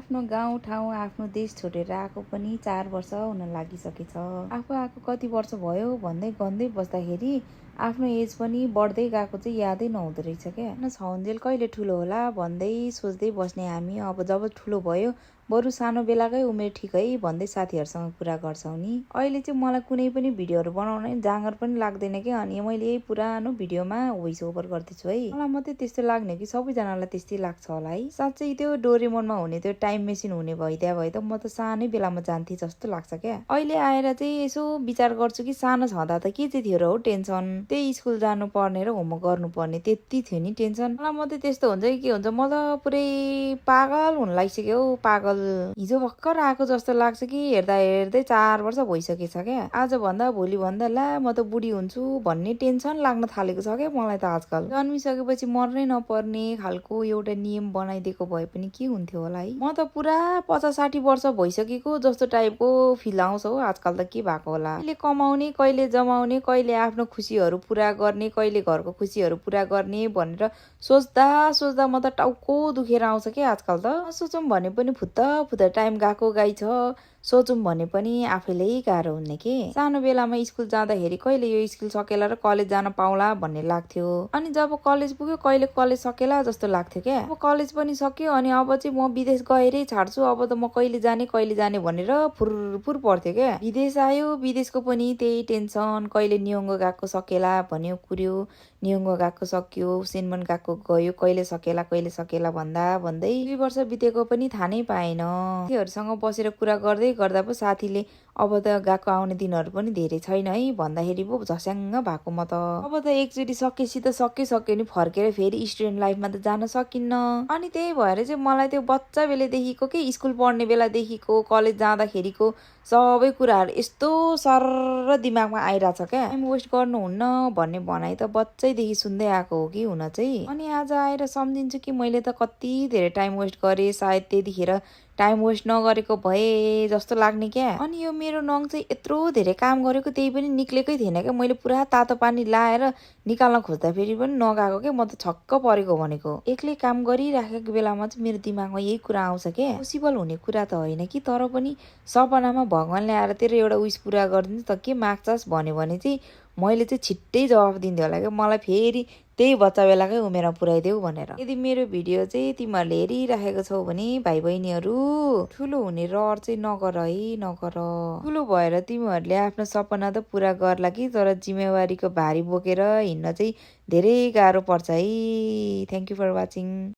आफ्नो गाउँ ठाउँ आफ्नो देश छोडेर आएको पनि 4 वर्ष हुन लागिसकेछ। आफू आएको कति वर्ष भयो भन्दै गन्दै बस्दाखेरि आफ्नो एज पनि बढ्दै गएको चाहिँ यादै नहुँदो रहेछ क्या। न छाउन्जेल कहिले ठुलो होला भन्दै सोच्दै बस्ने हामी अब जब ठुलो भयो बरु सानो बेलाकै उमेर ठिक है भन्दै साथीहरूसँग कुरा गर्छौँ नि। अहिले चाहिँ मलाई कुनै पनि भिडियोहरू बनाउन जाँगर पनि लाग्दैन क्या। अनि मैले यही पुरानो भिडियोमा भोइस ओभर गर्दैछु है। मलाई मात्रै त्यस्तो लाग्ने कि सबैजनालाई त्यस्तै लाग्छ होला है। साँच्चै त्यो डोरेमोनमा हुने त्यो टाइम मेसिन हुने भइदिया भए त म त सानै बेलामा जान्थेँ जस्तो लाग्छ क्या। अहिले आएर चाहिँ यसो विचार गर्छु कि सानो छँदा त के चाहिँ थियो र हो टेन्सन। त्यही स्कुल जानु पर्ने र होमवर्क गर्नुपर्ने त्यति थियो नि टेन्सन। मलाई मात्रै त्यस्तो हुन्छ कि के हुन्छ, म त पुरै पागल हुन लागिसक्यो। पागल हिजो भर्खर आएको जस्तो लाग्छ कि हेर्दा हेर्दै 4 वर्ष भइसकेछ क्या। आज भन्दा भोलि भन्दा ला म त बुढी हुन्छु भन्ने टेन्सन लाग्न थालेको छ क्या मलाई त आजकल। जन्मिसकेपछि मर्नै नपर्ने खालको एउटा नियम बनाइदिएको भए पनि के हुन्थ्यो होला है। म त पुरा 50-60 वर्ष भइसकेको जस्तो टाइपको फिल आउँछ हो आजकल त। के भएको होला, कहिले कमाउने कहिले जमाउने कहिले आफ्नो खुसीहरू पुरा गर्ने कहिले घरको खुसीहरू पुरा गर्ने भनेर सोच्दा सोच्दा म त टाउको दुखेर आउँछ क्या आजकल त। सोचौँ भने पनि फुत्त टाइम गएको गाई छ, सोचौँ भने पनि आफैलाई गाह्रो हुने के। सानो बेलामा स्कुल जाँदाखेरि कहिले यो स्कुल सकेला र कलेज जान पाउला भन्ने लाग्थ्यो। अनि जब कलेज पुग्यो कहिले कलेज सकेला जस्तो लाग्थ्यो क्या। अब कलेज पनि सक्यो अनि अब चाहिँ म विदेश गएरै छाड्छु, अब त म कहिले जाने भनेर फुरफुर पर्थ्यो क्या। विदेश आयो, विदेशको पनि त्यही टेन्सन। कहिले नियोङ्गो गएको सकेला भन्यो कुर्यो, नियोङ्गो गएको सक्यो, सेनमन गएको गयो, कहिले सकेला भन्दै 2 वर्ष बितेको पनि थाहा नै पाएन। साथीहरूसँग बसेर कुरा गर्दै गर्दा पो साथीले अब त गएको आउने दिनहरू पनि धेरै छैन है भन्दाखेरि पो झस्याङ्ग भएको म त। अब त एकचोटि सकेपछि त सक्यो नि फर्केर फेरि स्टुडेन्ट लाइफमा त जान सकिन्न। अनि त्यही भएर चाहिँ मलाई त्यो बच्चा बेलादेखिको के स्कुल पढ्ने बेलादेखिको कलेज जाँदाखेरिको सबै कुराहरू यस्तो सरर दिमागमा आइरहेछ क्या। टाइम वेस्ट गर्नुहुन्न भन्ने भनाइ त बच्चैदेखि सुन्दै आएको हो कि हुन चाहिँ। अनि आज आएर सम्झिन्छु कि मैले त कति धेरै टाइम वेस्ट गरेँ, सायद त्यतिखेर टाइम वेस्ट नगरेको भए जस्तो लाग्ने क्या। अनि यो मेरो नङ चाहिँ यत्रो धेरै काम गरेको त्यही पनि निक्लेकै थिएन क्या। मैले पुरा तातो पानी लाएर निकाल्न खोज्दा फेरि पनि नगएको क्या। म त छक्क परेको भनेको। एक्लै काम गरिराखेको बेलामा चाहिँ मेरो दिमागमा यही कुरा आउँछ क्या। पोसिबल हुने कुरा त होइन कि, तर पनि सपनामा भगवानले आएर तेरो एउटा विश पुरा गरिदिन्छ त के माग्छस् भन्यो भने चाहिँ मैले चाहिँ छिट्टै जवाफ दिन्थेँ होला क्या। मलाई फेरि त्यही बच्चा बेलाकै उमेरमा पुर्याइदेऊ भनेर। यदि मेरो भिडियो चाहिँ तिमीहरूले हेरिराखेको छौ भने भाइ बहिनीहरू, ठुलो हुने रहर चाहिँ नगर है, नगर। ठुलो भएर तिमीहरूले आफ्नो सपना त पुरा गर्ला कि, तर जिम्मेवारीको भारी बोकेर हिँड्न चाहिँ धेरै गाह्रो पर्छ है। Thank you for watching.